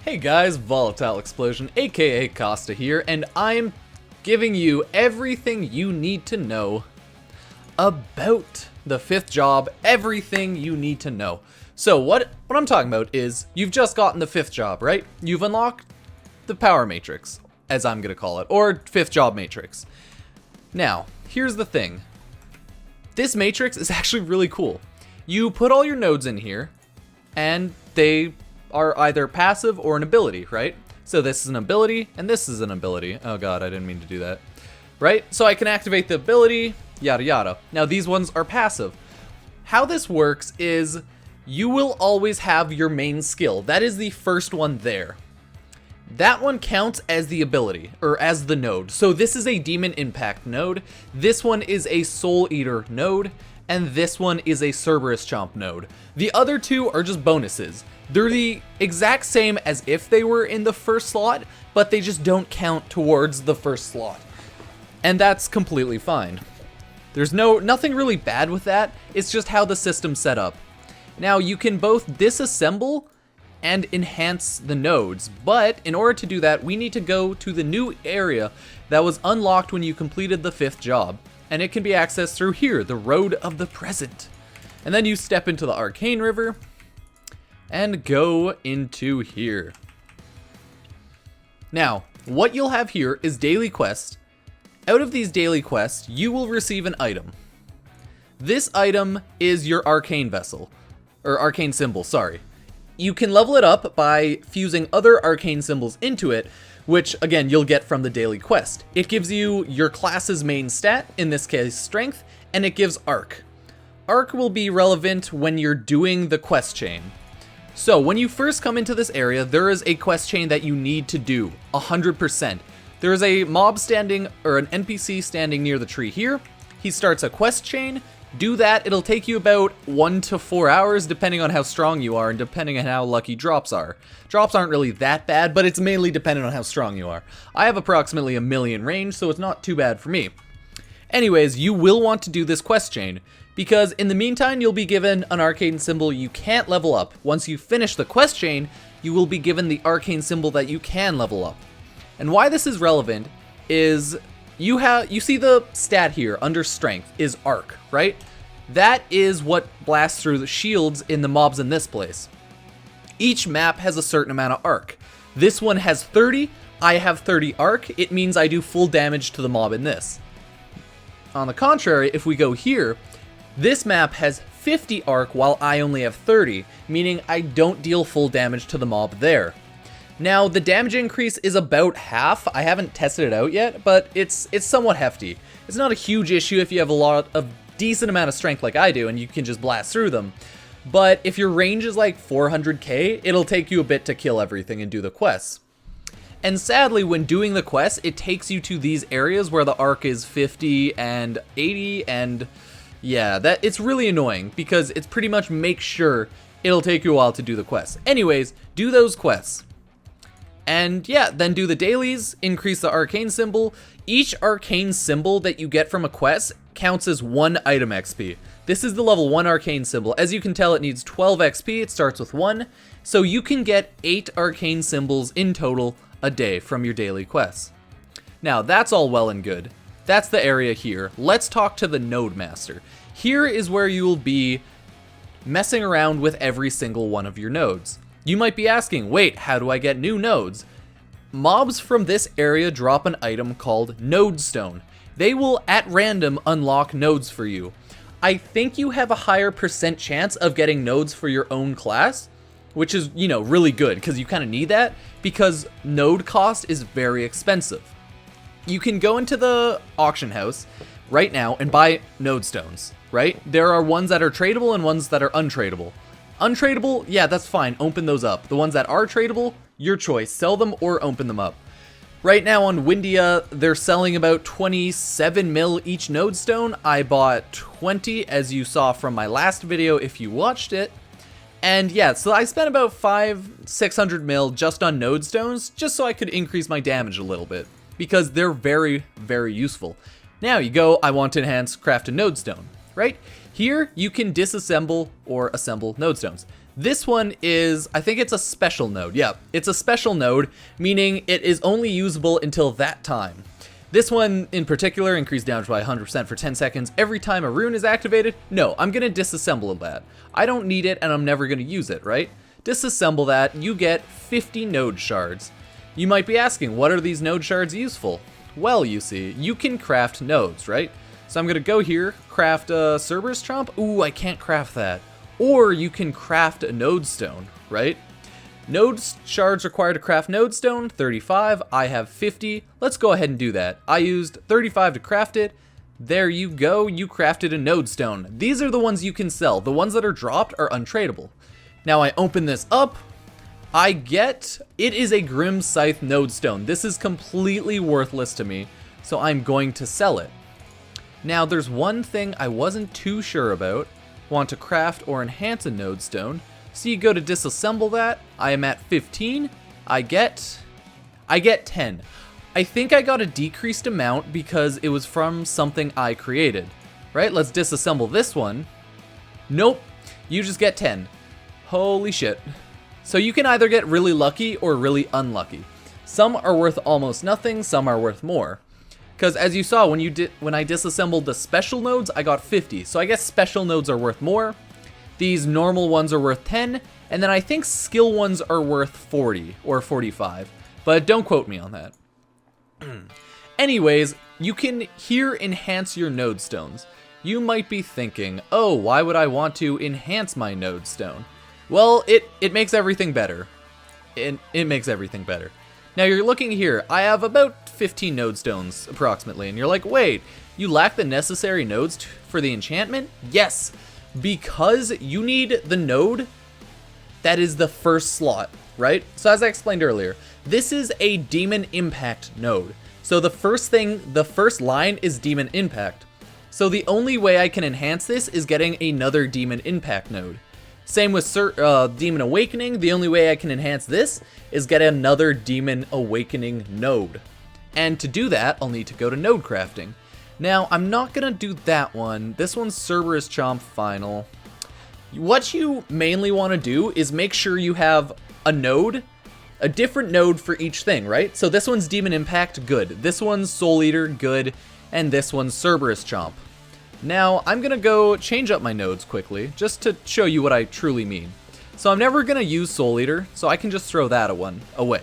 Hey guys, Volatile Explosion, aka Costa here, and I'm giving you everything you need to know about the fifth job, everything you need to know. So what I'm talking about is, you've just gotten the fifth job, right? You've unlocked the power matrix, as I'm gonna call it, or fifth job matrix. Now, here's the thing. This matrix is actually really cool. You put all your nodes in here, and they are either passive or an ability, right? So this is an ability, and this is an ability. Oh god, I didn't mean to do that. Right? So I can activate the ability, yada yada. Now these ones are passive. How this works is, you will always have your main skill. That is the first one there. That one counts as the ability, or as the node. So this is a Demon Impact node, this one is a Soul Eater node, and this one is a Cerberus Chomp node. The other two are just bonuses. They're the exact same as if they were in the first slot, but they just don't count towards the first slot. And that's completely fine. There's nothing really bad with that, it's just how the system's set up. Now you can both disassemble and enhance the nodes, but in order to do that, we need to go to the new area that was unlocked when you completed the fifth job, and it can be accessed through here, the Road of the Present. And then you step into the Arcane River, and go into here. Now, what you'll have here is daily quests. Out of these daily quests, you will receive an item. This item is your Arcane Vessel, or Arcane Symbol, sorry. You can level it up by fusing other Arcane Symbols into it, which again, you'll get from the daily quest. It gives you your class's main stat, in this case Strength, and it gives Arc. Arc will be relevant when you're doing the quest chain. So when you first come into this area, there is a quest chain that you need to do, 100%. There is a mob standing, or an NPC standing near the tree here. He starts a quest chain. Do that, it'll take you about 1 to 4 hours, depending on how strong you are and depending on how lucky drops are. Drops aren't really that bad, but it's mainly dependent on how strong you are. I have approximately 1 million range, so it's not too bad for me. Anyways, you will want to do this quest chain, because in the meantime, you'll be given an arcane symbol you can't level up. Once you finish the quest chain, you will be given the arcane symbol that you can level up. And why this is relevant is, you see the stat here under strength is Arc, right? That is what blasts through the shields in the mobs in this place. Each map has a certain amount of Arc. This one has 30, I have 30 Arc, it means I do full damage to the mob in this. On the contrary, if we go here, this map has 50 Arc while I only have 30, meaning I don't deal full damage to the mob there. Now, the damage increase is about half. I haven't tested it out yet, but it's somewhat hefty. It's not a huge issue if you have a decent amount of strength like I do and you can just blast through them. But if your range is like 400k, it'll take you a bit to kill everything and do the quests. And sadly, when doing the quests, it takes you to these areas where the Arc is 50 and 80 and... yeah, it's really annoying because it's pretty much make sure it'll take you a while to do the quests. Anyways, do those quests. And yeah, then do the dailies, increase the arcane symbol. Each arcane symbol that you get from a quest counts as 1 item XP. This is the level 1 arcane symbol. As you can tell, it needs 12 XP, it starts with 1. So you can get 8 arcane symbols in total a day from your daily quests. Now, that's all well and good. That's the area here. Let's talk to the Node Master. Here is where you will be messing around with every single one of your nodes. You might be asking, wait, how do I get new nodes? Mobs from this area drop an item called Node Stone. They will at random unlock nodes for you. I think you have a higher percent chance of getting nodes for your own class, which is, really good because you kind of need that because node cost is very expensive. You can go into the auction house right now and buy node stones, right? There are ones that are tradable and ones that are untradeable. Untradeable, yeah, that's fine, open those up. The ones that are tradable, your choice, sell them or open them up. Right now on Windia, they're selling about 27 mil each node stone. I bought 20, as you saw from my last video if you watched it. And yeah, so I spent about 600 mil just on node stones, just so I could increase my damage a little bit, because they're very, very useful. Now you go, I want to enhance craft a node stone, right? Here you can disassemble or assemble node stones. This one is, I think it's a special node. Yeah, it's a special node, meaning it is only usable until that time. This one in particular, increased damage by 100% for 10 seconds every time a rune is activated. No, I'm gonna disassemble that. I don't need it and I'm never gonna use it, right? Disassemble that, you get 50 node shards. You might be asking, what are these node shards useful? Well, you see, you can craft nodes, right? So I'm gonna go here, craft a Cerberus Chomp. Ooh, I can't craft that. Or you can craft a node stone, right? Node shards required to craft node stone, 35. I have 50. Let's go ahead and do that. I used 35 to craft it. There you go, you crafted a node stone. These are the ones you can sell. The ones that are dropped are untradeable. Now I open this up. It is a Grim Scythe node stone. This is completely worthless to me, so I'm going to sell it. Now there's one thing I wasn't too sure about. Want to craft or enhance a node stone. So you go to disassemble that. I am at 15. I get 10. I think I got a decreased amount because it was from something I created. Right? Let's disassemble this one. Nope. You just get 10. Holy shit. So you can either get really lucky or really unlucky. Some are worth almost nothing, some are worth more. Because as you saw when I disassembled the special nodes, I got 50. So I guess special nodes are worth more. These normal ones are worth 10, and then I think skill ones are worth 40 or 45, but don't quote me on that. Anyways, you can here enhance your node stones. You might be thinking, oh, why would I want to enhance my node stone? Well, it makes everything better. It makes everything better. Now you're looking here, I have about 15 node stones approximately, and you're like, wait, you lack the necessary nodes for the enchantment? Yes. Because you need the node that is the first slot, right? So as I explained earlier, this is a Demon Impact node. So the first line is Demon Impact. So the only way I can enhance this is getting another Demon Impact node. Same with Demon Awakening, the only way I can enhance this is get another Demon Awakening node. And to do that, I'll need to go to node crafting. Now, I'm not gonna do that one. This one's Cerberus Chomp Final. What you mainly wanna do is make sure you have a node, a different node for each thing, right? So this one's Demon Impact, good. This one's Soul Eater, good. And this one's Cerberus Chomp. Now, I'm gonna go change up my nodes quickly, just to show you what I truly mean. So I'm never gonna use Soul Eater, so I can just throw that one away,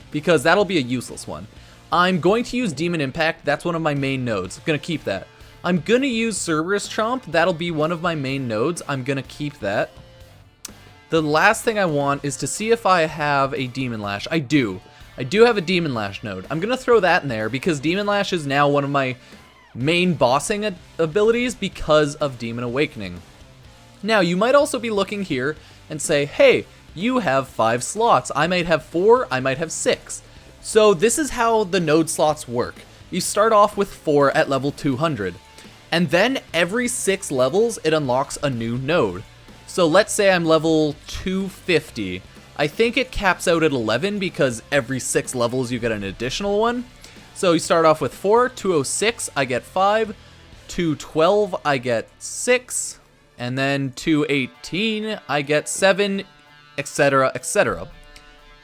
because that'll be a useless one. I'm going to use Demon Impact, that's one of my main nodes, I'm gonna keep that. I'm gonna use Cerberus Chomp, that'll be one of my main nodes, I'm gonna keep that. The last thing I want is to see if I have a Demon Lash. I do have a Demon Lash node. I'm gonna throw that in there because Demon Lash is now one of my main bossing abilities because of Demon Awakening. Now, you might also be looking here and say, hey, you have 5 slots. I might have 4, I might have 6. So this is how the node slots work. You start off with 4 at level 200, and then every 6 levels it unlocks a new node. So let's say I'm level 250. I think it caps out at 11 because every 6 levels you get an additional one. So you start off with 4, 206 I get 5, 212 I get 6, and then 218 I get 7, etc, etc.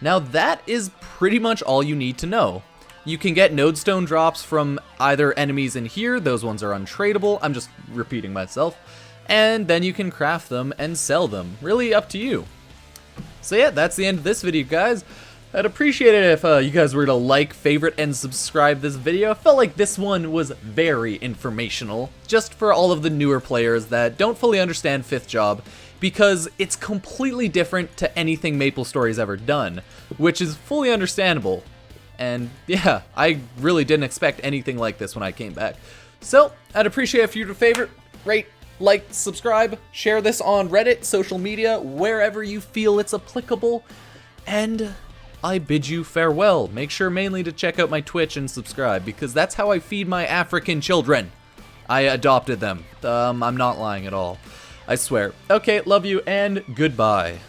Now that is pretty much all you need to know. You can get node stone drops from either enemies in here, those ones are untradeable, I'm just repeating myself, and then you can craft them and sell them, really up to you. So yeah, that's the end of this video, guys. I'd appreciate it if you guys were to like, favorite, and subscribe this video. I felt like this one was very informational, just for all of the newer players that don't fully understand 5th Job, because it's completely different to anything MapleStory's ever done, which is fully understandable. And yeah, I really didn't expect anything like this when I came back. So, I'd appreciate it if you would favorite, rate, like, subscribe, share this on Reddit, social media, wherever you feel it's applicable, and I bid you farewell. Make sure mainly to check out my Twitch and subscribe, because that's how I feed my African children. I adopted them. I'm not lying at all. I swear. Okay, love you, and goodbye.